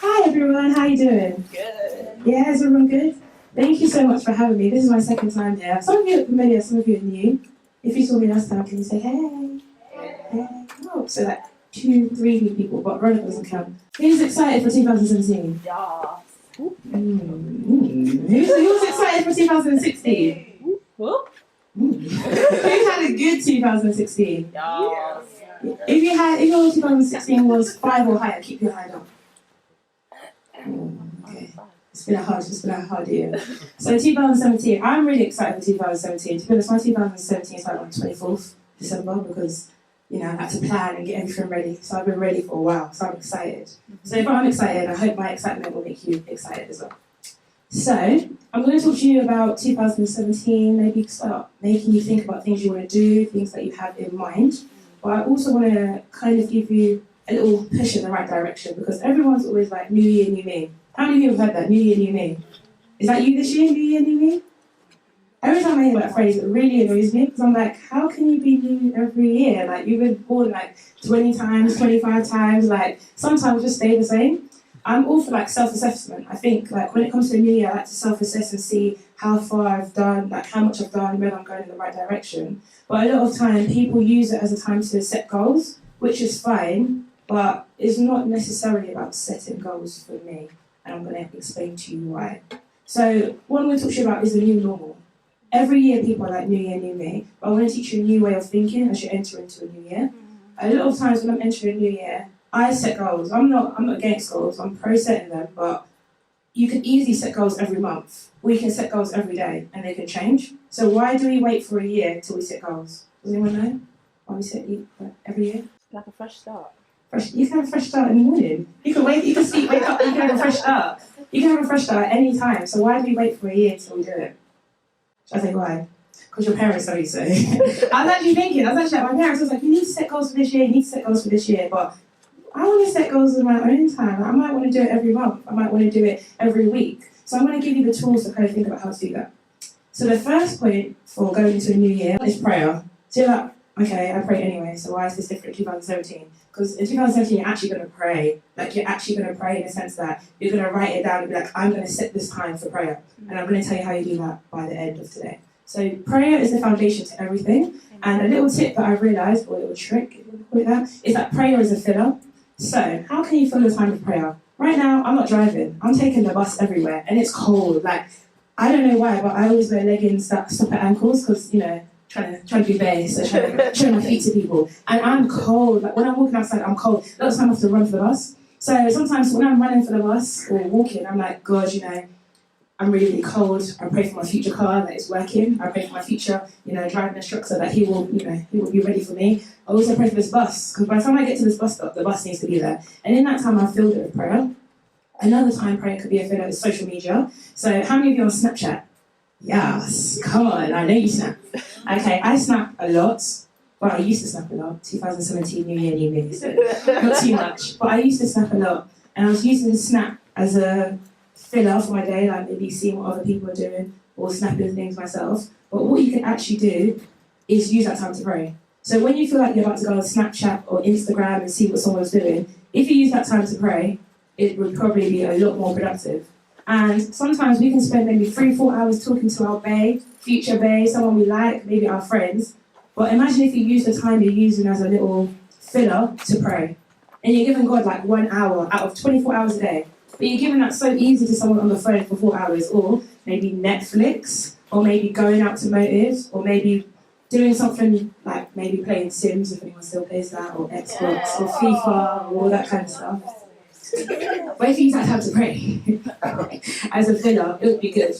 Hi everyone, how you doing? Good. Yeah, is everyone good? Thank you so much for having me. This is my second time here. Some of you are familiar, some of you are new. If you saw me last time, can you say hey? Hey. Oh, so like 2, 3 new people, but Veronica doesn't count. Who's excited for 2017? Yeah. Who's excited for 2016? Who? Who had a good 2016? Yeah. If your 2016 was 5 or higher, keep your hand up. Okay. It's been a hard year. So 2017, I'm really excited for 2017. To be honest, my 2017 started on 24th December because, I had to plan and get everything ready. So I've been ready for a while, so I'm excited. So if I'm excited, I hope my excitement will make you excited as well. So I'm going to talk to you about 2017, maybe start making you think about things you want to do, things that you have in mind. But I also want to kind of give you a little push in the right direction because everyone's always like, new year, new me. How many of you have heard that, new year, new me? Is that you this year, new year, new me? Every time I hear that phrase, it really annoys me because I'm like, how can you be new every year? Like, you've been born like 20 times, 25 times, like, sometimes just stay the same. I'm all for like self-assessment. I think like when it comes to a new year, I like to self-assess and see how far I've done, like how much I've done, whether I'm going in the right direction. But a lot of time, people use it as a time to set goals, which is fine, but it's not necessarily about setting goals for me. And I'm going to explain to you why. So what I'm going to talk to you about is the new normal. Every year people are like, new year, new me. But I want to teach you a new way of thinking as you enter into a new year. A lot of times when I'm entering a new year, I set goals. I'm not against goals, I'm pro setting them, but you can easily set goals every month. We can set goals every day and they can change. So why do we wait for a year till we set goals? Does anyone know why we set every year? Like a fresh start. You can have a fresh start in the morning. You can wake up, you can have a fresh start. You can have a fresh start at any time. So why do we wait for a year till we do it? Should I say why? Because your parents tell you so. I was actually like, my parents was like, you need to set goals for this year, you need to set goals for this year, but I want to set goals in my own time. I might want to do it every month. I might want to do it every week. So I'm going to give you the tools to kind of think about how to do that. So the first point for going into a new year is prayer. So you're like, okay, I pray anyway, so why is this different in 2017? Because in 2017, you're actually going to pray. Like, you're actually going to pray in the sense that you're going to write it down and be like, I'm going to set this time for prayer. And I'm going to tell you how you do that by the end of today. So prayer is the foundation to everything. And a little tip that I've realised, or a little trick, if you want to call it that, is that prayer is a filler. So, how can you fill your time with prayer? Right now, I'm not driving. I'm taking the bus everywhere, and it's cold. Like, I don't know why, but I always wear leggings that stop at ankles because, trying to be base, so trying to show my feet to people. And I'm cold. Like, when I'm walking outside, I'm cold. A lot of time I have to run for the bus. So sometimes when I'm running for the bus or walking, I'm like, God, I'm really, really cold. I pray for my future car that it's working. I pray for my future, driving instructor that he will be ready for me. I also pray for this bus, because by the time I get to this bus stop, the bus needs to be there. And in that time, I filled it with prayer. Another time prayer could be a filler with social media. So how many of you are on Snapchat? Yes, come on, I know you snap. Okay, I snap a lot. Well, I used to snap a lot. 2017, new year, new me. So not too much, but I used to snap a lot. And I was using Snap as a filler for my day, like maybe seeing what other people are doing or snapping things myself. But what you can actually do is use that time to pray. So when you feel like you're about to go on Snapchat or Instagram and see what someone's doing, if you use that time to pray, it would probably be a lot more productive. And sometimes we can spend maybe 3-4 hours talking to our bae, future bae, someone we like, maybe our friends. But imagine if you use the time you're using as a little filler to pray. And you're giving God like 1 hour out of 24 hours a day. But you're giving that so easy to someone on the phone for 4 hours, or maybe Netflix, or maybe going out to motives, or maybe doing something like maybe playing Sims, if anyone still plays that, or Xbox, or FIFA, or all that kind of stuff. But if you use that time to pray as a filler, it would be good.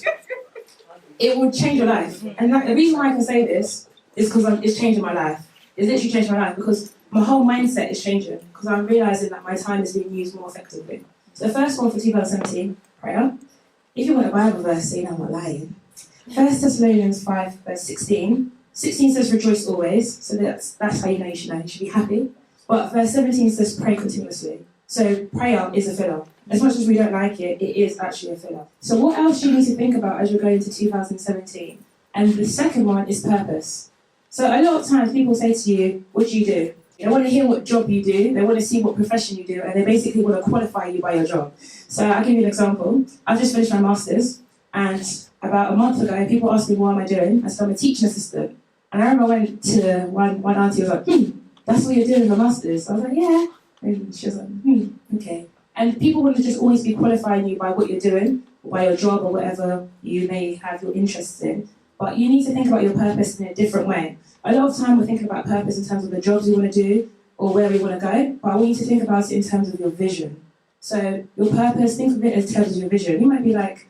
It would change your life. And the reason why I can say this is because it's changing my life. It's literally changed my life because my whole mindset is changing, because I'm realising that my time is being used more effectively. So the first one for 2017, prayer. If you want a Bible verse, so you know I'm not lying. 1 Thessalonians 5, verse 16. 16 says rejoice always, so that's how you know. You should be happy. But verse 17 says pray continuously. So prayer is a filler. As much as we don't like it, it is actually a filler. So what else do you need to think about as you're going into 2017? And the second one is purpose. So a lot of times people say to you, what do you do? They want to hear what job you do, they want to see what profession you do, and they basically want to qualify you by your job. So I'll give you an example. I've just finished my master's, and about a month ago, people asked me what am I doing. I said I'm a teaching assistant. And I remember I went to one auntie who was like, that's what you're doing with a master's? I was like, yeah. And she was like, okay. And people want to just always be qualifying you by what you're doing, or by your job, or whatever you may have your interests in. But you need to think about your purpose in a different way. A lot of time we're thinking about purpose in terms of the jobs we want to do, or where we want to go, but I want you to think about it in terms of your vision. So your purpose, think of it in terms of your vision. You might be like,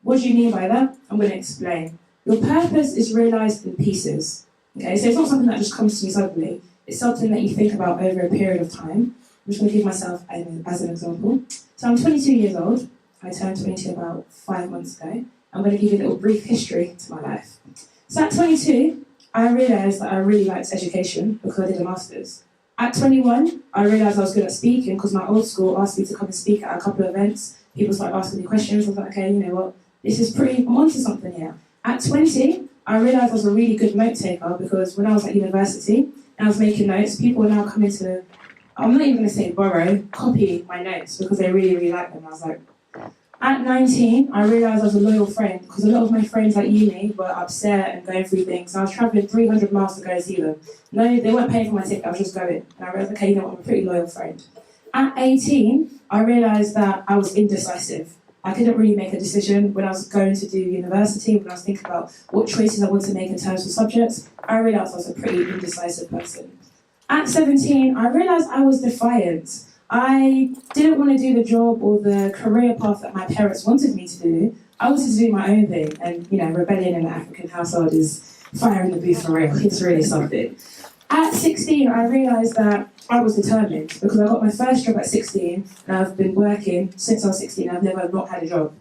what do you mean by that? I'm going to explain. Your purpose is realised in pieces. Okay, so it's not something that just comes to you suddenly. It's something that you think about over a period of time. I'm just going to give myself as an example. So I'm 22 years old. I turned 22 about 5 months ago. I'm going to give you a little brief history to my life. So at 22, I realised that I really liked education because I did a master's. At 21, I realised I was good at speaking because my old school asked me to come and speak at a couple of events. People started asking me questions. I was like, okay, you know what? I'm onto something here. At 20, I realised I was a really good note taker because when I was at university and I was making notes, people were now coming to, I'm not even going to say borrow, copy my notes because they really, really liked them. I was like, at 19, I realised I was a loyal friend because a lot of my friends at uni were upset and going through things. I was travelling 300 miles to go and see them. No, they weren't paying for my ticket, I was just going. And I realised, okay, you know what, I'm a pretty loyal friend. At 18, I realised that I was indecisive. I couldn't really make a decision when I was going to do university, when I was thinking about what choices I wanted to make in terms of subjects. I realised I was a pretty indecisive person. At 17, I realised I was defiant. I didn't want to do the job or the career path that my parents wanted me to do. I wanted to do my own thing. And, you know, rebellion in an African household is fire in the booth for real. It's really something. At 16, I realised that I was determined because I got my first job at 16 and I've been working since I was 16. I've never not had a job.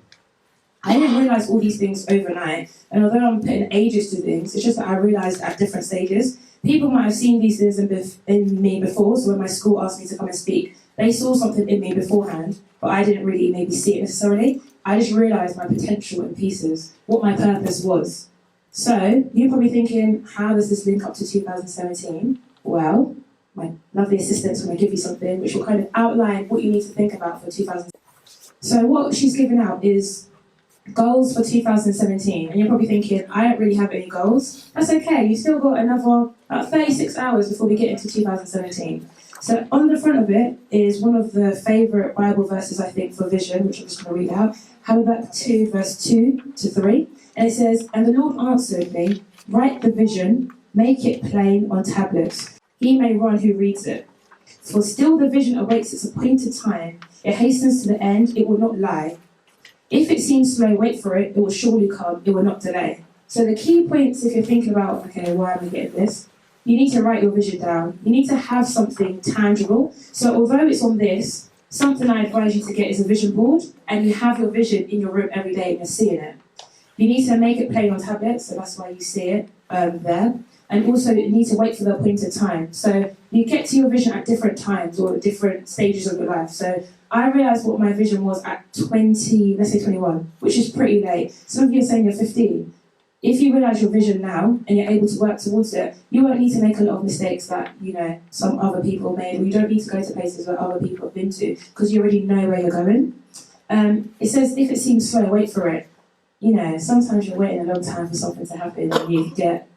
I didn't realise all these things overnight, and although I'm putting ages to things, it's just that I realised at different stages. People might have seen these things in me before, so when my school asked me to come and speak, they saw something in me beforehand, but I didn't really maybe see it necessarily. I just realised my potential in pieces, what my purpose was. So, you're probably thinking, how does this link up to 2017? Well, my lovely assistant's going to give you something which will kind of outline what you need to think about for 2017. So what she's given out is goals for 2017, and you're probably thinking, I don't really have any goals. That's okay, you still got another about 36 hours before we get into 2017. So on the front of it is one of the favourite Bible verses, I think, for vision, which I'm just going to read out. Habakkuk 2, verse 2 to 3. And it says, and the Lord answered me, write the vision, make it plain on tablets. He may run who reads it. For still the vision awaits its appointed time. It hastens to the end, it will not lie. If it seems slow, wait for it, it will surely come, it will not delay. So the key points, if you're thinking about, okay, why am I getting this? You need to write your vision down. You need to have something tangible. So although it's on this, something I advise you to get is a vision board, and you have your vision in your room every day and you're seeing it. You need to make it plain on tablets, so that's why you see it there. And also you need to wait for the appointed time. So you get to your vision at different times or at different stages of your life. So I realised what my vision was at 20, let's say 21, which is pretty late. Some of you are saying you're 15. If you realise your vision now and you're able to work towards it, you won't need to make a lot of mistakes that, you know, some other people made, or you don't need to go to places where other people have been to, because you already know where you're going. It says, if it seems slow, wait for it. You know, sometimes you're waiting a long time for something to happen and you get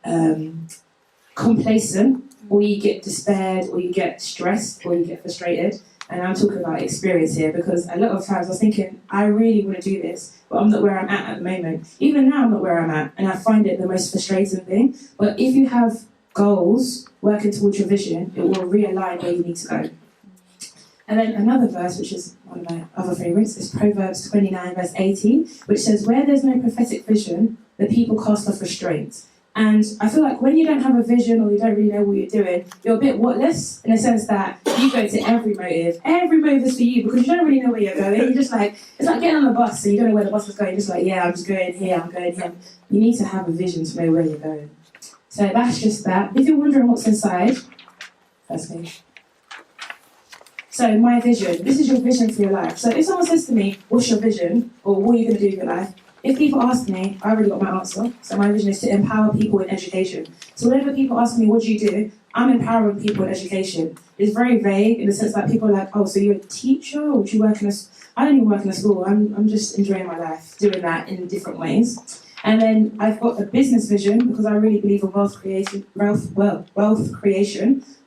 complacent, or you get despaired, or you get stressed, or you get frustrated. And I'm talking about experience here, because a lot of times I was thinking, I really want to do this, but I'm not where I'm at the moment. Even now I'm not where I'm at, and I find it the most frustrating thing. But if you have goals working towards your vision, it will realign where you need to go. And then another verse, which is one of my other favourites, is Proverbs 29, verse 18, which says, where there's no prophetic vision, the people cast off restraint. And I feel like when you don't have a vision, or you don't really know what you're doing, you're a bit whatless, in the sense that you go to every motive. Every motive is for you, because you don't really know where you're going. You're just like, it's like getting on the bus, and you don't know where the bus is going. You're just like, yeah, I'm just going here, I'm going here. You need to have a vision to know where you're going. So that's just that. If you're wondering what's inside, that's me. So my vision, this is your vision for your life. So if someone says to me, what's your vision, or what are you going to do with your life? If people ask me, I already got my answer. So my vision is to empower people in education. So whenever people ask me, what do you do? I'm empowering people in education. It's very vague in the sense that people are like, oh, so you're a teacher or do you work in a... I don't even work in a school. I'm just enjoying my life, doing that in different ways. And then I've got a business vision because I really believe in wealth creation.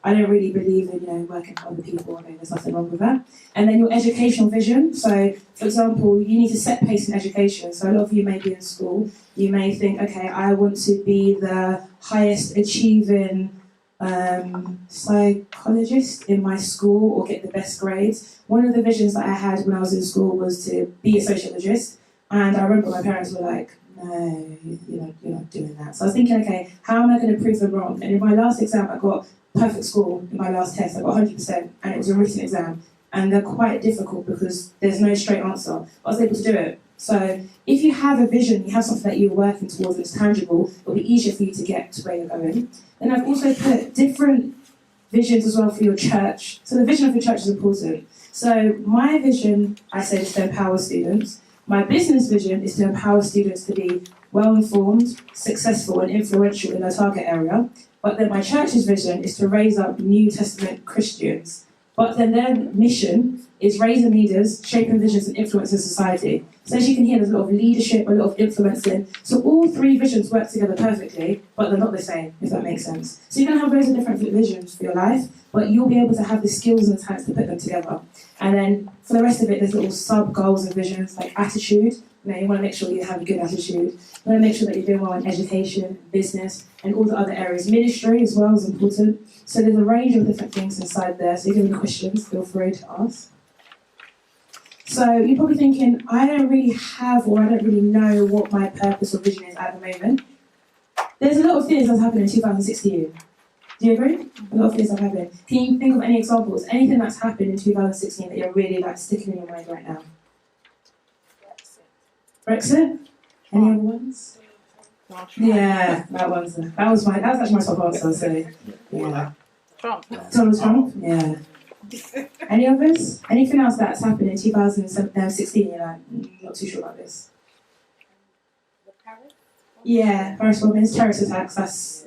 I don't really believe in working for other people. I know there's nothing wrong with that. And then your educational vision. So, for example, you need to set pace in education. So a lot of you may be in school. You may think, okay, I want to be the highest achieving psychologist in my school or get the best grades. One of the visions that I had when I was in school was to be a sociologist. And I remember my parents were like, no, you're not doing that. So I was thinking, okay, how am I going to prove them wrong? And in my last exam, I got perfect score. In my last test, I got 100%, and it was a written exam. And they're quite difficult because there's no straight answer. But I was able to do it. So if you have a vision, you have something that you're working towards and it's tangible, it'll be easier for you to get to where you're going. And I've also put different visions as well for your church. So the vision of your church is important. So my vision, I said, is to empower students. My business vision is to empower students to be well-informed, successful and influential in their target area. But then my church's vision is to raise up New Testament Christians. But then their mission is raising leaders, shaping visions and influencing society. So as you can hear, there's a lot of leadership, a lot of influencing. So all three visions work together perfectly, but they're not the same, if that makes sense. So you're going to have loads of different visions for your life, but you'll be able to have the skills and talents to put them together. And then for the rest of it, there's little sub-goals and visions, like attitude. You want to make sure you have a good attitude. You want to make sure that you're doing well in education, business, and all the other areas. Ministry as well is important. So there's a range of different things inside there. So if you have any questions, feel free to ask. So you're probably thinking, I don't really have or I don't really know what my purpose or vision is at the moment. There's a lot of things that's happened in 2016. Do you agree? A lot of things have happened. Can you think of any examples? Anything that's happened in 2016 that you're really sticking in your mind right now? Brexit? Any other ones? Yeah, that was actually my top answer. So yeah. Trump. Donald Trump? Yeah. Any others? Anything else that's happened in 2016? You're like, not too sure about this. The Paris? Yeah, Paris Women's terrorist attacks.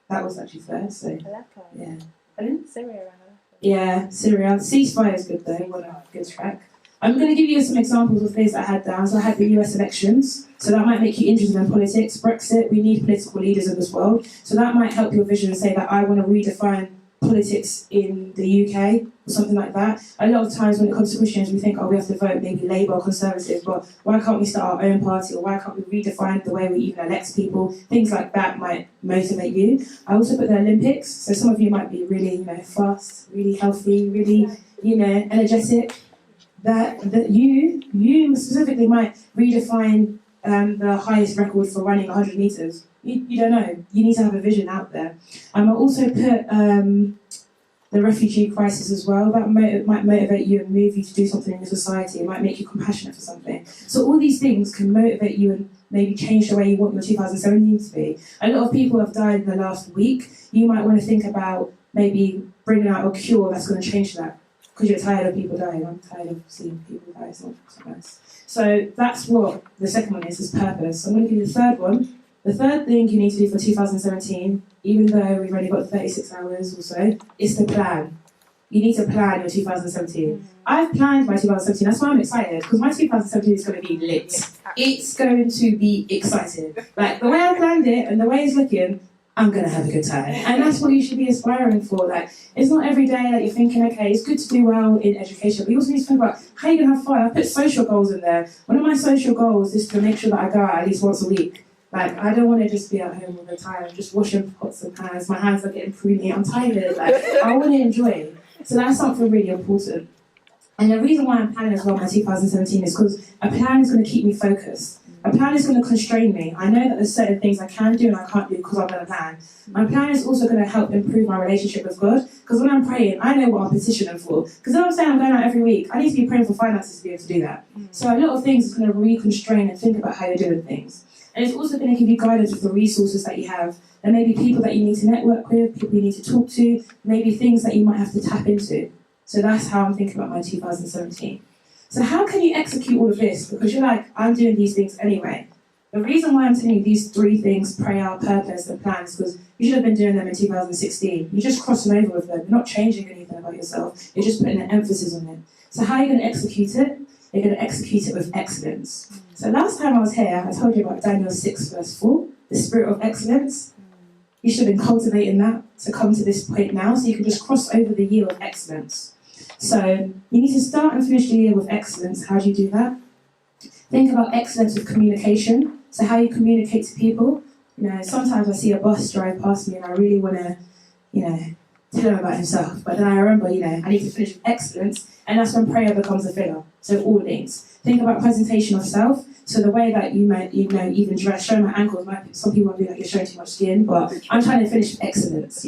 That was actually third. So Aleppo. yeah. Pardon? Syria and Aleppo. Yeah, Syria. Ceasefire is good though. What a good track. I'm going to give you some examples of things that I had down. So I had the US elections. So that might make you interested in politics. Brexit. We need political leaders in this world. So that might help your vision say that I want to redefine politics in the UK or something like that. A lot of times when it comes to Christians, we think, oh, we have to vote maybe Labour or Conservative, but why can't we start our own party, or why can't we redefine the way we even elect people? Things like that might motivate you. I also put the Olympics, so some of you might be really, fast, really healthy, really, energetic. That you specifically might redefine the highest record for running 100 metres. You don't know. You need to have a vision out there. I also put the refugee crisis as well. That might motivate you and move you to do something in your society. It might make you compassionate for something. So all these things can motivate you and maybe change the way you want your 2017 to be. A lot of people have died in the last week. You might want to think about maybe bringing out a cure that's going to change that. Because you're tired of people dying. I'm tired of seeing people die. It's not nice. So that's what the second one is purpose. I'm going to give you the third one. The third thing you need to do for 2017, even though we've only got 36 hours or so, is to plan. You need to plan your 2017. I've planned my 2017. That's why I'm excited, because my 2017 is going to be lit. It's going to be exciting. Like, the way I planned it and the way it's looking, I'm going to have a good time. And that's what you should be aspiring for. Like, it's not every day that you're thinking, okay, it's good to do well in education, but you also need to think about how you're going to have fun. I put social goals in there. One of my social goals is to make sure that I go out at least once a week. Like, I don't want to just be at home all the time, just washing pots and pans. My hands are getting pruny. I'm tired. Like, I want to enjoy. So that's something really important. And the reason why I'm planning as well my 2017 is because a plan is going to keep me focused. A plan is going to constrain me. I know that there's certain things I can do and I can't do because I've got a plan. My plan is also going to help improve my relationship with God, because when I'm praying, I know what I'm petitioning for. Because when I'm saying I'm going out every week, I need to be praying for finances to be able to do that. So a lot of things is going to reconstrain and think about how you're doing things. And it's also going to give you guidance with the resources that you have. There may be people that you need to network with, people you need to talk to, maybe things that you might have to tap into. So that's how I'm thinking about my 2017. So how can you execute all of this? Because you're like, I'm doing these things anyway. The reason why I'm telling you these three things, prayer, purpose, and plans, because you should have been doing them in 2016. You're just crossing over with them. You're not changing anything about yourself. You're just putting an emphasis on it. So how are you going to execute it? You're going to execute it with excellence. So last time I was here, I told you about Daniel 6 verse 4, the spirit of excellence. You should have been cultivating that to come to this point now, so you can just cross over the year of excellence. So you need to start and finish the year with excellence. How do you do that? Think about excellence with communication. So how you communicate to people. You know, sometimes I see a boss drive past me and I really want to, tell him about himself. But then I remember, I need to finish with excellence, and that's when prayer becomes a filler. So all things. Think about presentation of self. So the way that you might, even dress, show my ankles, some people might be like, you're showing too much skin, but I'm trying to finish with excellence,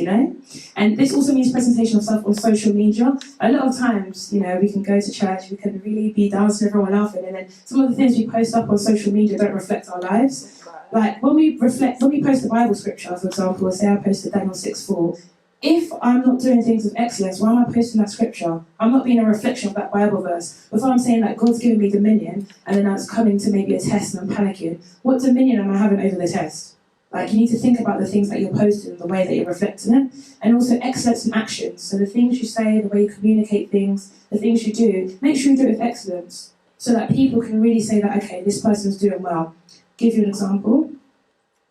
And this also means presentation of self on social media. A lot of times, we can go to church, we can really be dancing, everyone laughing, and then some of the things we post up on social media don't reflect our lives. Like when we post the Bible scripture, for example, say I posted Daniel 6:4, if I'm not doing things with excellence, why am I posting that scripture? I'm not being a reflection of that Bible verse. If I'm saying that God's given me dominion, and then that's coming to maybe a test and I'm panicking, what dominion am I having over the test? Like, you need to think about the things that you're posting, the way that you're reflecting it, and also excellence in actions. So the things you say, the way you communicate things, the things you do, make sure you do it with excellence, so that people can really say that, okay, this person's doing well. Give you an example.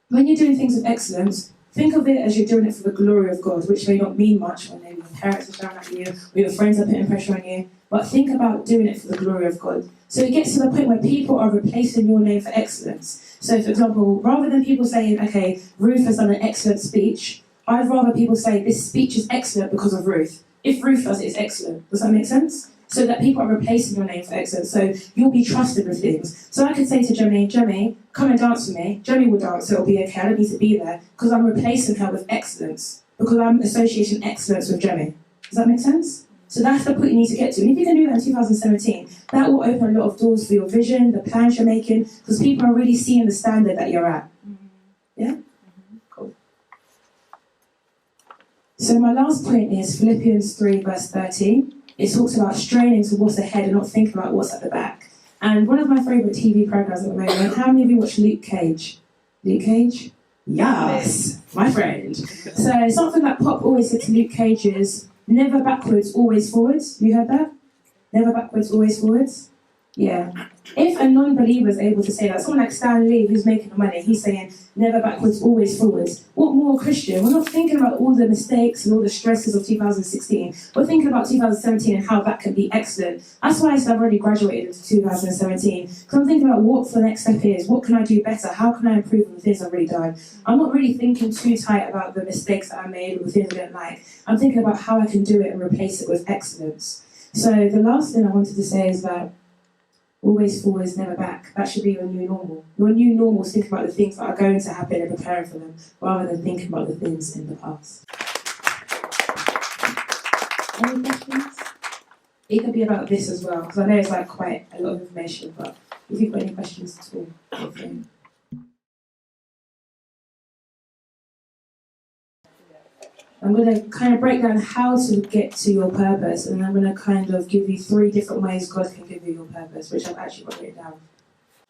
When you're doing things with excellence, think of it as you're doing it for the glory of God, which may not mean much when maybe your parents are shouting at you, or your friends are putting pressure on you, but think about doing it for the glory of God. So it gets to the point where people are replacing your name for excellence. So for example, rather than people saying, okay, Ruth has done an excellent speech, I'd rather people say, this speech is excellent because of Ruth. If Ruth does it, it's excellent. Does that make sense? So that people are replacing your name for excellence. So you'll be trusted with things. So I could say to Jemmy, come and dance with me. Jemmy will dance, so it'll be okay. I don't need to be there because I'm replacing her with excellence, because I'm associating excellence with Jemmy. Does that make sense? So that's the point you need to get to. And if you can do that in 2017, that will open a lot of doors for your vision, the plans you're making, because people are really seeing the standard that you're at. Yeah? Cool. So my last point is Philippians 3 verse 13. It talks about straining to what's ahead and not thinking about what's at the back. And one of my favourite TV programmes at the moment, how many of you watch Luke Cage? Luke Cage? Yes, my friend. So something that Pop always said to Luke Cage is, never backwards, always forwards. You heard that? Never backwards, always forwards? Yeah. If a non-believer is able to say that, someone like Stan Lee who's making the money, he's saying never backwards, always forwards. What more Christian? We're not thinking about all the mistakes and all the stresses of 2016. We're thinking about 2017 and how that can be excellent. That's why I said I've already graduated into 2017. Because I'm thinking about what the next step is. What can I do better? How can I improve on the things I've already done? I'm not really thinking too tight about the mistakes that I made or the things I don't like. I'm thinking about how I can do it and replace it with excellence. So the last thing I wanted to say is that always forwards, never back. That should be your new normal. Your new normal is thinking about the things that are going to happen and preparing for them, rather than thinking about the things in the past. Any questions? It could be about this as well, because I know it's like quite a lot of information, but if you've got any questions at all, feel free. I'm going to kind of break down how to get to your purpose, and I'm going to kind of give you 3 different ways God can give you your purpose, which I've actually got written down.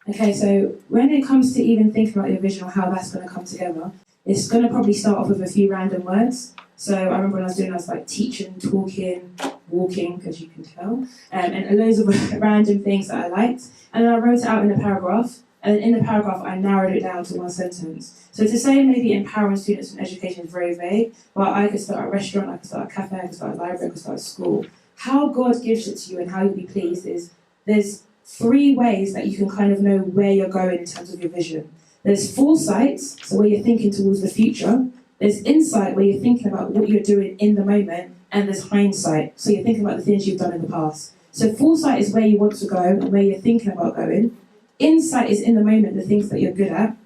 Okay, so when it comes to even thinking about your vision or how that's going to come together, it's going to probably start off with a few random words. So I remember when I was doing, I was like teaching, talking, walking, as you can tell, and loads of random things that I liked. And then I wrote it out in a paragraph. And in the paragraph, I narrowed it down to one sentence. So to say maybe empowering students in education is very vague, but I could start a restaurant, I could start a cafe, I could start a library, I could start a school. How God gives it to you and how you'll be pleased is there's 3 ways that you can kind of know where you're going in terms of your vision. There's foresight, so where you're thinking towards the future. There's insight, where you're thinking about what you're doing in the moment. And there's hindsight, so you're thinking about the things you've done in the past. So foresight is where you want to go and where you're thinking about going. Insight is in the moment, the things that you're good at.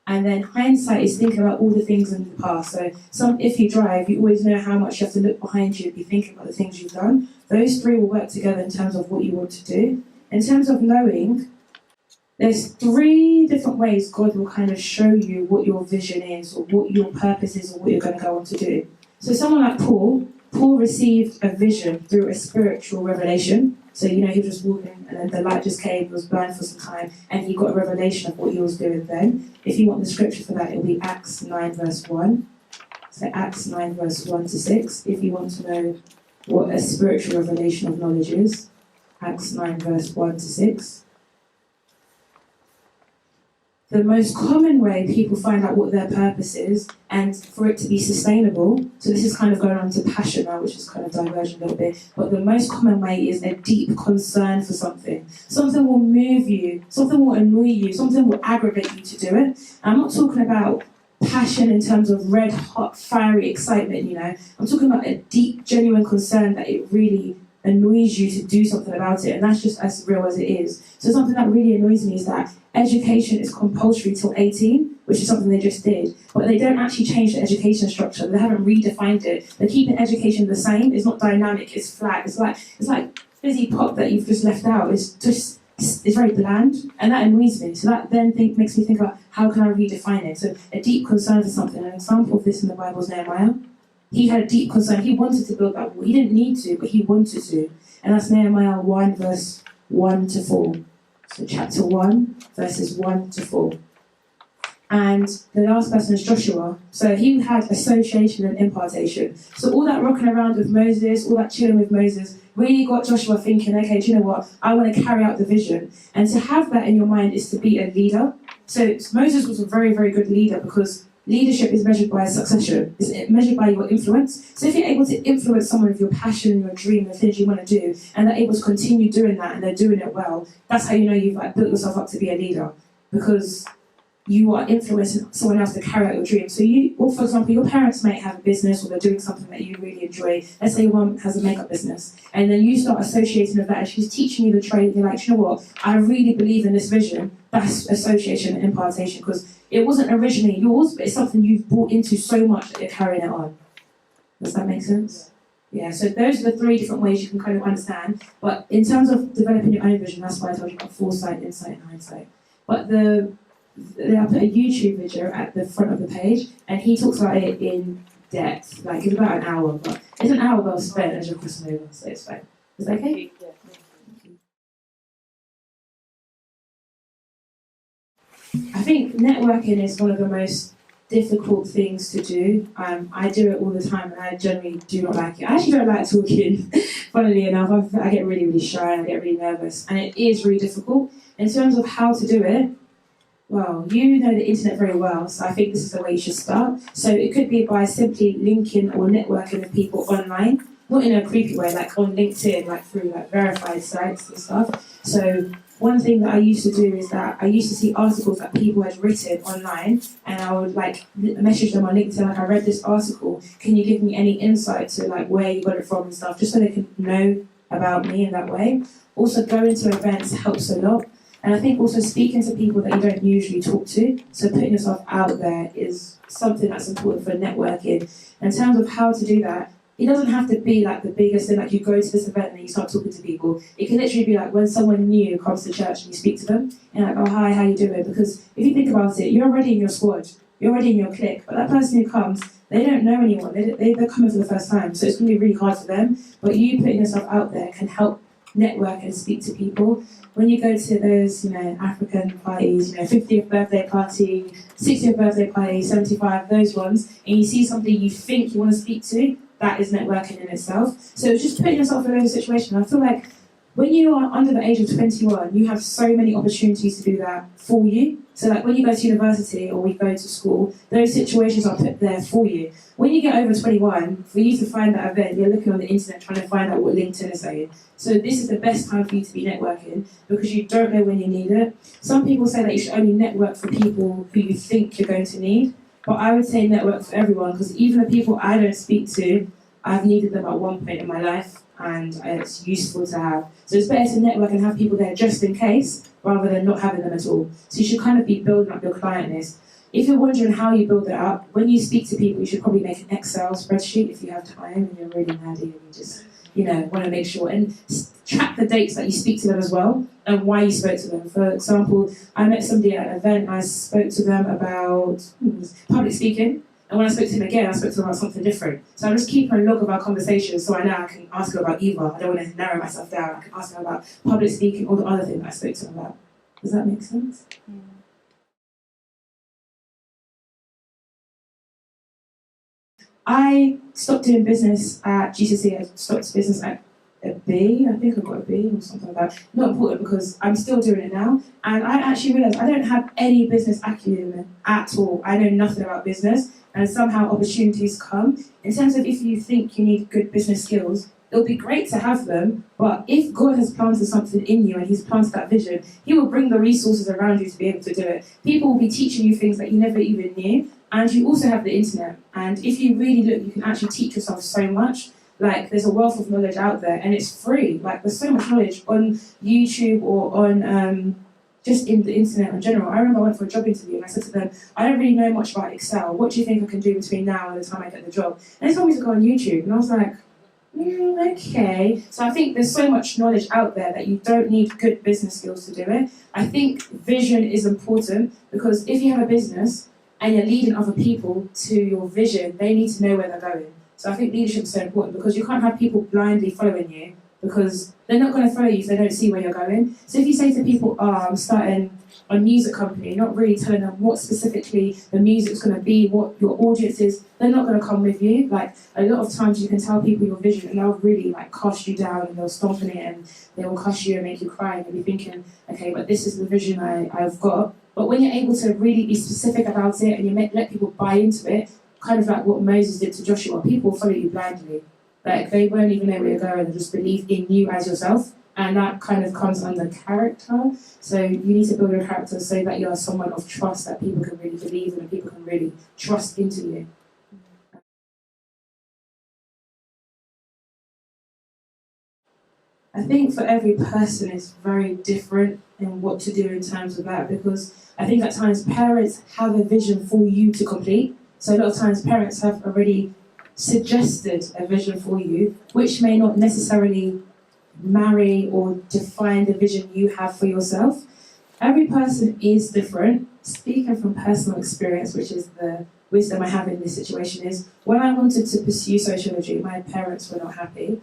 And then hindsight is thinking about all the things in the past. So if you drive, you always know how much you have to look behind you and be thinking about the things you've done. Those 3 will work together in terms of what you want to do. In terms of knowing, there's 3 different ways God will kind of show you what your vision is or what your purpose is or what you're going to go on to do. So someone like Paul, Paul received a vision through a spiritual revelation. So, he was just walking and then the light just came, he was blind for some time, and he got a revelation of what he was doing then. If you want the scripture for that, it'll be Acts 9 verse 1. So Acts 9 verse 1 to 6, if you want to know what a spiritual revelation of knowledge is. Acts 9 verse 1 to 6. The most common way people find out what their purpose is and for it to be sustainable, so this is kind of going on to passion now, which is kind of diverging a little bit, but the most common way is a deep concern for something. Something will move you, something will annoy you, something will aggravate you to do it. And I'm not talking about passion in terms of red hot, fiery excitement, I'm talking about a deep, genuine concern that it really annoys you to do something about it, and that's just as real as it is. So something that really annoys me is that education is compulsory till 18, which is something they just did, but they don't actually change the education structure. They haven't redefined it. They're keeping education the same. It's not dynamic. It's flat. It's like fizzy pop that you've just left out. It's very bland, and that annoys me. So that then makes me think about how can I redefine it. So a deep concern for something. An example of this in the Bible is Nehemiah. He had a deep concern. He wanted to build that wall. He didn't need to, but he wanted to. And that's Nehemiah 1 verse 1 to 4. So chapter 1, verses 1 to 4. And the last person is Joshua. So he had association and impartation. So all that rocking around with Moses, all that chilling with Moses, really got Joshua thinking, okay, do you know what? I want to carry out the vision. And to have that in your mind is to be a leader. So Moses was a very, very good leader because leadership is measured by succession. It's measured by your influence. So if you're able to influence someone with your passion, your dream, the things you want to do, and they're able to continue doing that and they're doing it well, that's how you know you've built yourself up to be a leader. Because you are influencing someone else to carry out your dream. So for example, your parents may have a business or they're doing something that you really enjoy. Let's say your mum has a makeup business, and then you start associating with that, and she's teaching you the trade, and you're like, you know what, I really believe in this vision. That's association and impartation, because it wasn't originally yours, but it's something you've brought into so much that you're carrying it on. Does that make sense? Yeah, so those are the three different ways you can kind of understand. But in terms of developing your own vision, that's why I told you about foresight, insight, and hindsight. But I put a YouTube video at the front of the page, and he talks about it in depth. Like, it's about an hour, but it's an hour well spent as you're crossing over, so it's fine. Is that okay? I think networking is one of the most difficult things to do. I do it all the time, and I generally do not like it. I actually don't like talking, funnily enough. I get really, really shy, and I get really nervous, and it is really difficult. In terms of how to do it, well, you know the internet very well, so I think this is the way you should start. So it could be by simply linking or networking with people online, not in a creepy way, like on LinkedIn, like through like verified sites and stuff. So one thing that I used to do is that I used to see articles that people had written online, and I would like message them on LinkedIn, like, I read this article, can you give me any insight to like where you got it from and stuff, just so they can know about me in that way. Also, going to events helps a lot. And I think also speaking to people that you don't usually talk to, so putting yourself out there is something that's important for networking. In terms of how to do that, it doesn't have to be like the biggest thing, like you go to this event and you start talking to people. It can literally be like when someone new comes to church and you speak to them, and like, oh hi, how you doing? Because if you think about it, you're already in your squad, you're already in your clique, but that person who comes, they don't know anyone, they're coming for the first time, so it's going to be really hard for them. But you putting yourself out there can help network and speak to people. When you go to those, African parties, 50th birthday party, 60th birthday party, 75, those ones, and you see somebody you think you want to speak to, that is networking in itself. So it's just putting yourself in those situations. I feel like when you are under the age of 21, you have so many opportunities to do that for you. So like when you go to university or we go to school, those situations are put there for you. When you get over 21, for you to find that event, you're looking on the internet trying to find out what LinkedIn is saying. So this is the best time for you to be networking because you don't know when you need it. Some people say that you should only network for people who you think you're going to need. But I would say network for everyone, because even the people I don't speak to, I've needed them at one point in my life, and it's useful to have. So it's better to network and have people there just in case, rather than not having them at all. So you should kind of be building up your client list. If you're wondering how you build it up, when you speak to people, you should probably make an Excel spreadsheet if you have time and you're really nerdy and you just, want to make sure. And track the dates that you speak to them as well and why you spoke to them. For example, I met somebody at an event, I spoke to them about public speaking, And when I spoke to him again, I spoke to him about something different. So I'm just keeping a log of our conversations so I know I can ask her about either. I don't want to narrow myself down. I can ask her about public speaking, all the other things that I spoke to him about. Does that make sense? I stopped doing business at GCSE. I stopped business at a B. I think I got a B or something like that. Not important because I'm still doing it now. And I actually realised I don't have any business acumen at all. I know nothing about business. And somehow opportunities come. In terms of if you think you need good business skills, it'll be great to have them. But if God has planted something in you and He's planted that vision, He will bring the resources around you to be able to do it. People will be teaching you things that you never even knew. And you also have the internet. And if you really look, you can actually teach yourself so much. Like, there's a wealth of knowledge out there, and it's free. Like, there's so much knowledge on YouTube or on just in the internet in general. I remember I went for a job interview, and I said to them, I don't really know much about Excel. What do you think I can do between now and the time I get the job? And they told me to go on YouTube, and I was like, okay. So I think there's so much knowledge out there that you don't need good business skills to do it. I think vision is important, because if you have a business and you're leading other people to your vision, they need to know where they're going. So I think leadership is so important, because you can't have people blindly following you, because they're not going to follow you if they don't see where you're going. So if you say to people, I'm starting a music company, not really telling them what specifically the music's going to be, what your audience is, they're not going to come with you. Like, a lot of times you can tell people your vision and they'll really cast you down, and they'll stomp on it and they will cuss you and make you cry, and you'll be thinking, okay, but this is the vision I've got. But when you're able to really be specific about it and you let people buy into it, kind of like what Moses did to Joshua, people will follow you blindly. Like, they won't even know where you're going, they just believe in you as yourself. And that kind of comes under character. So you need to build your character so that you're someone of trust, that people can really believe in and people can really trust into you. I think for every person it's very different in what to do in terms of that, because I think at times parents have a vision for you to complete. So a lot of times parents have already suggested a vision for you, which may not necessarily marry or define the vision you have for yourself. Every person is different. Speaking from personal experience, which is the wisdom I have in this situation, is when I wanted to pursue sociology, my parents were not happy.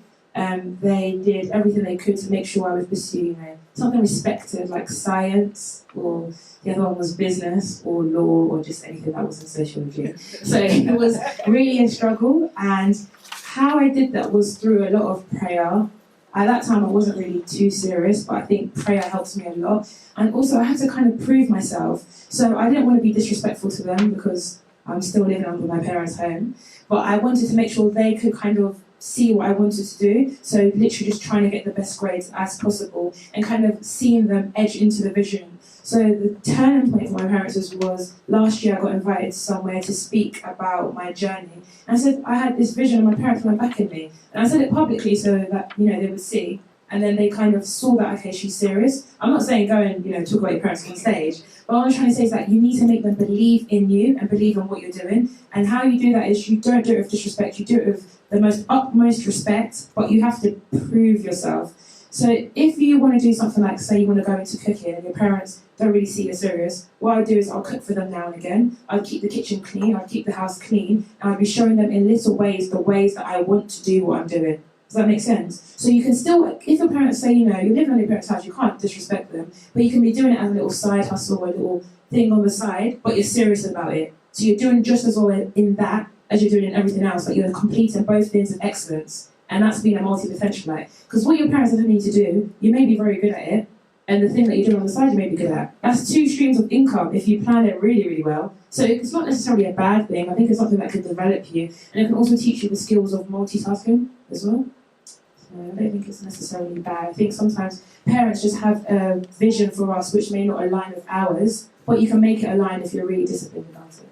They did everything they could to make sure I was pursuing something respected, like science, or the other one was business or law, or just anything that wasn't sociology. So it was really a struggle, and how I did that was through a lot of prayer. At that time I wasn't really too serious, but I think prayer helps me a lot. And also I had to kind of prove myself. So I didn't want to be disrespectful to them, because I'm still living under my parents' home, but I wanted to make sure they could kind of see what I wanted to do. So literally just trying to get the best grades as possible and kind of seeing them edge into the vision. So the turning point for my parents was last year I got invited somewhere to speak about my journey. And I said I had this vision and my parents were backing me. And I said it publicly so that, they would see. And then they kind of saw that, okay, she's serious. I'm not saying go and, talk about your parents on stage, but what I'm trying to say is that you need to make them believe in you and believe in what you're doing. And how you do that is you don't do it with disrespect, you do it with the most utmost respect, but you have to prove yourself. So if you want to do something like, say you want to go into cooking and your parents don't really see you're serious, what I'll do is I'll cook for them now and again. I'll keep the kitchen clean, I'll keep the house clean, and I'll be showing them in little ways the ways that I want to do what I'm doing. Does that make sense? So you can still, if your parents say, you're living on your parents' house, you can't disrespect them, but you can be doing it as a little side hustle or a little thing on the side, but you're serious about it. So you're doing just as well in that as you're doing in everything else, like you're completing both things in excellence. And that's being a multi-potentialite. Because what your parents are telling you to do, you may be very good at it, and the thing that you're doing on the side you may be good at. That's two streams of income if you plan it really, really well. So it's not necessarily a bad thing. I think it's something that can develop you, and it can also teach you the skills of multitasking as well. So I don't think it's necessarily bad. I think sometimes parents just have a vision for us which may not align with ours, but you can make it align if you're really disciplined about it.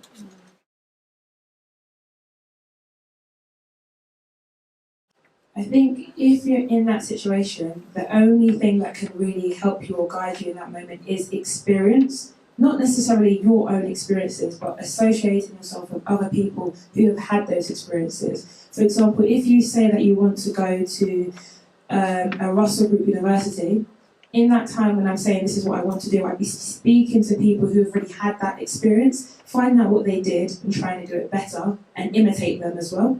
I think if you're in that situation, the only thing that can really help you or guide you in that moment is experience. Not necessarily your own experiences, but associating yourself with other people who have had those experiences. For example, if you say that you want to go to a Russell Group University, in that time when I'm saying this is what I want to do, I'd be speaking to people who've already had that experience, find out what they did and trying to do it better and imitate them as well.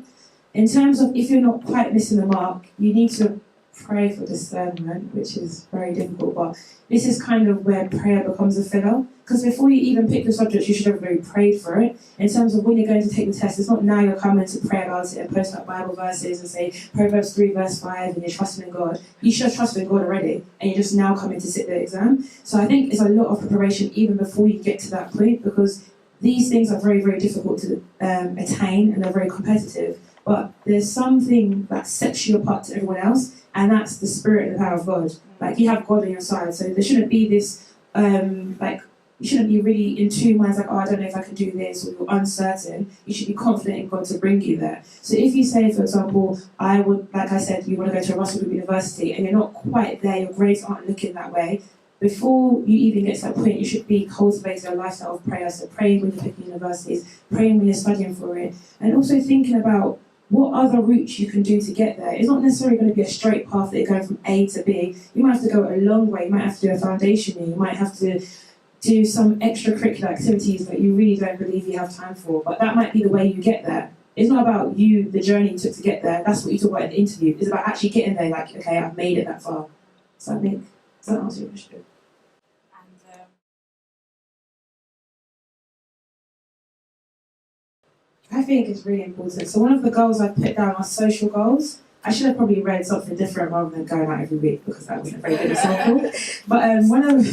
In terms of if you're not quite missing the mark, you need to pray for discernment, which is very difficult, but this is kind of where prayer becomes a filler. Because before you even pick the subject, you should have already prayed for it. In terms of when you're going to take the test, it's not now you're coming to pray about it and post up Bible verses and say Proverbs 3 verse 5 and you're trusting in God. You should have trusted in God already and you're just now coming to sit the exam. So I think it's a lot of preparation even before you get to that point, because these things are very, very difficult to attain and they're very competitive. But there's something that sets you apart to everyone else, and that's the spirit and the power of God. Like, you have God on your side, so there shouldn't be this, you shouldn't be really in two minds, like, oh, I don't know if I can do this, or you're uncertain. You should be confident in God to bring you there. So if you say, for example, I would, like I said, you want to go to a Russell Group University, and you're not quite there, your grades aren't looking that way, before you even get to that point, you should be cultivating a lifestyle of prayer. So praying when you're picking universities, praying when you're studying for it, and also thinking about what other routes you can do to get there. It's not necessarily going to be a straight path that you're going from A to B. You might have to go a long way. You might have to do a foundation year. You might have to do some extracurricular activities that you really don't believe you have time for. But that might be the way you get there. It's not about you, the journey you took to get there. That's what you talk about in the interview. It's about actually getting there, like, okay, I've made it that far. So I think, does that answer your question? I think it's really important. So one of the goals I put down are social goals. I should have probably read something different rather than going out every week, because that wasn't a very good example. But one of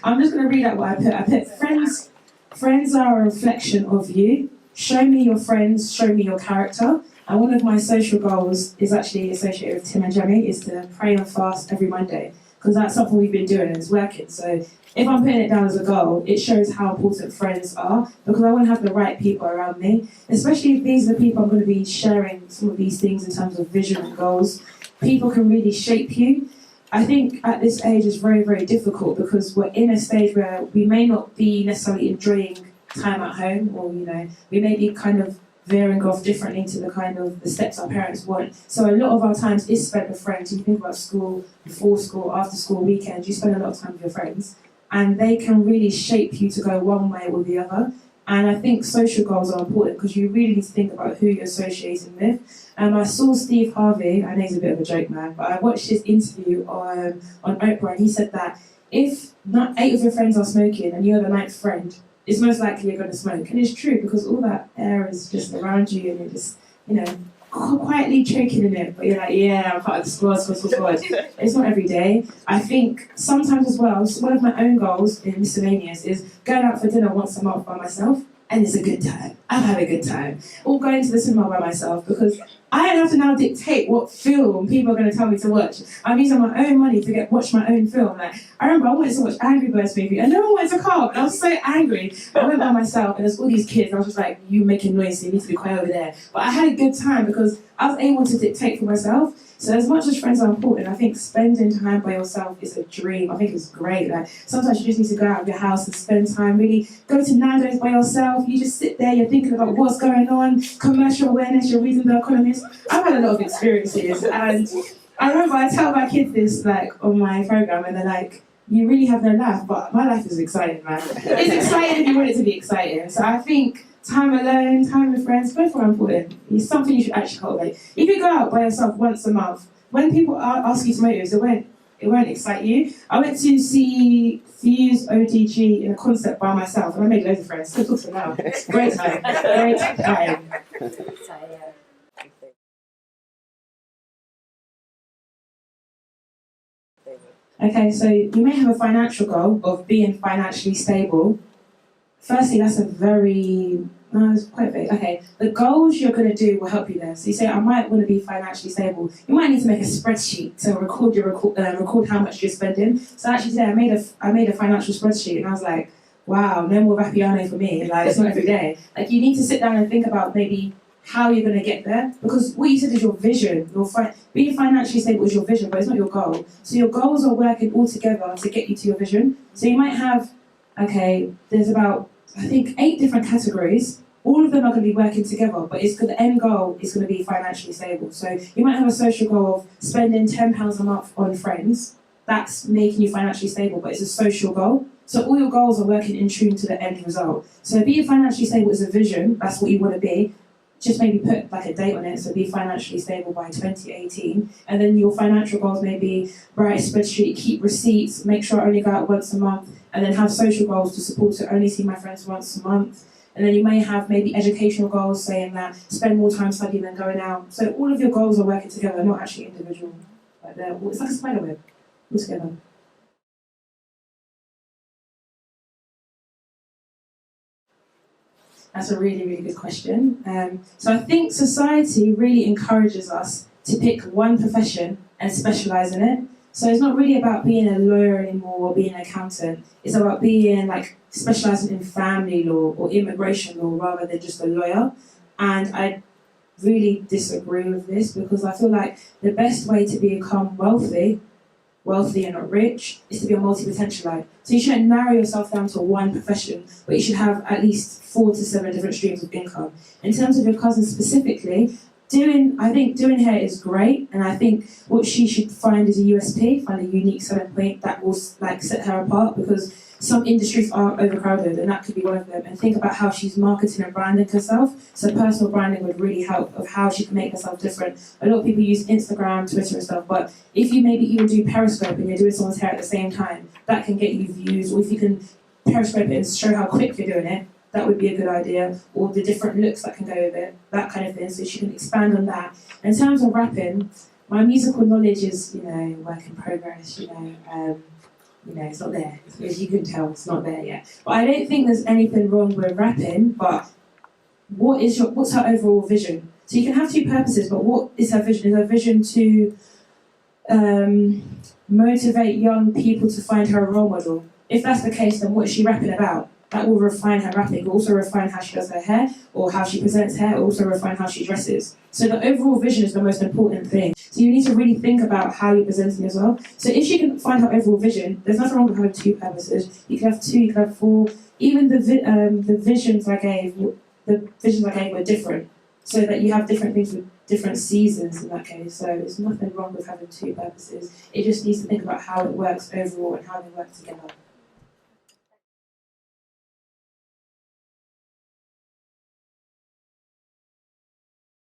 I'm just going to read out what I put. I put friends. Friends are a reflection of you. Show me your friends. Show me your character. And one of my social goals is actually associated with Tim and Jenny, is to pray and fast every Monday, because that's something we've been doing and it's working. So if I'm putting it down as a goal, it shows how important friends are, because I want to have the right people around me, especially if these are the people I'm going to be sharing some of these things in terms of vision and goals. People can really shape you. I think at this age it's very, very difficult, because we're in a stage where we may not be necessarily enjoying time at home, or, you know, we may be kind of veering off differently to the kind of the steps our parents want. So a lot of our times is spent with friends. You think about school, before school, after school, weekends, you spend a lot of time with your friends, and they can really shape you to go one way or the other. And I think social goals are important, because you really need to think about who you're associating with. I saw Steve Harvey, I know he's a bit of a joke man, but I watched his interview on Oprah, and he said that if not 8 of your friends are smoking and you're the 9th friend, it's most likely you're going to smoke. And it's true, because all that air is just around you, and you're just, you know, quietly choking in it, but you're like, yeah, I'm part of the squad. It's not every day. I think sometimes as well, one of my own goals in miscellaneous is going out for dinner once a month by myself, and it's a good time. I've had a good time. Or going to the cinema by myself, because I don't have to now dictate what film people are going to tell me to watch. I'm using my own money to watch my own film. Like, I remember I wanted to watch Angry Birds movie, and no one wanted to come, and I was so angry. I went by myself, and there's all these kids, and I was just like, you making noise, so you need to be quiet over there. But I had a good time, because I was able to dictate for myself. So as much as friends are important, I think spending time by yourself is a dream. I think it's great. Like, sometimes you just need to go out of your house and spend time, really go to Nando's by yourself. You just sit there, you're thinking about what's going on, commercial awareness, you're reading The Economist. I've had a lot of experiences, and I remember I tell my kids this, like, on my program, and they're like, you really have no life, but my life is exciting, man. It's exciting if you want it to be exciting. So I think time alone, time with friends, both are important. It's something you should actually cultivate. If you go out by yourself once a month, when people ask you to motives, it won't excite you. I went to see Fuse ODG in a concert by myself, and I made loads of friends. Still talk to them now. Great time. Great time. Okay, so you may have a financial goal of being financially stable. Firstly, that's a very, no, it's quite big. Okay, the goals you're going to do will help you there. So you say, I might want to be financially stable. You might need to make a spreadsheet to record how much you're spending. So actually today I made a financial spreadsheet, and I was like, wow, no more Vapiano for me. Like, it's not every day. Like, you need to sit down and think about maybe how you're going to get there, because what you said is your vision. Being financially stable is your vision, but it's not your goal. So your goals are working all together to get you to your vision. So you might have, okay, there's about, I think, 8 different categories. All of them are going to be working together, but the end goal is going to be financially stable. So you might have a social goal of spending £10 a month on friends. that's making you financially stable, but it's a social goal. So all your goals are working in tune to the end result. So being financially stable is a vision, that's what you want to be. Just maybe put like a date on it, so be financially stable by 2018. And then your financial goals may be write a spreadsheet, keep receipts, make sure I only go out once a month, and then have social goals to support it, only see my friends once a month. And then you may have maybe educational goals saying that spend more time studying than going out. So all of your goals are working together, not actually individual. Like it's like a spider web, all together. That's a really, really good question. So I think society really encourages us to pick one profession and specialise in it. So it's not really about being a lawyer anymore or being an accountant. It's about being like specialising in family law or immigration law rather than just a lawyer. And I really disagree with this because I feel like the best way to become wealthy and not rich, is to be a multi-potentialite. So you shouldn't narrow yourself down to one profession, but you should have at least 4 to 7 different streams of income. In terms of your cousin specifically, I think doing hair is great, and I think what she should find is a USP, find a unique selling point that will like set her apart, because some industries are overcrowded, and that could be one of them. And think about how she's marketing and branding herself. So personal branding would really help of how she can make herself different. A lot of people use Instagram, Twitter and stuff, but if you maybe even do Periscope and you're doing someone's hair at the same time, that can get you views. Or if you can Periscope it and show how quick you're doing it, that would be a good idea. Or the different looks that can go with it, that kind of thing. So she can expand on that. In terms of rapping, my musical knowledge is, work in progress, it's not there. As you can tell, it's not there yet. But I don't think there's anything wrong with rapping, but what's her overall vision? So you can have two purposes, but what is her vision? Is her vision to motivate young people to find her a role model? If that's the case, then what is she rapping about? That will refine her rapping. It will also refine how she does her hair, or how she presents hair, or also refine how she dresses. So the overall vision is the most important thing. So you need to really think about how you're presenting yourself. So if she can find her overall vision, there's nothing wrong with having two purposes. You can have 2, you can have 4. Even the visions I gave were different, so that you have different things with different seasons in that case. So there's nothing wrong with having 2 purposes. It just needs to think about how it works overall and how they work together.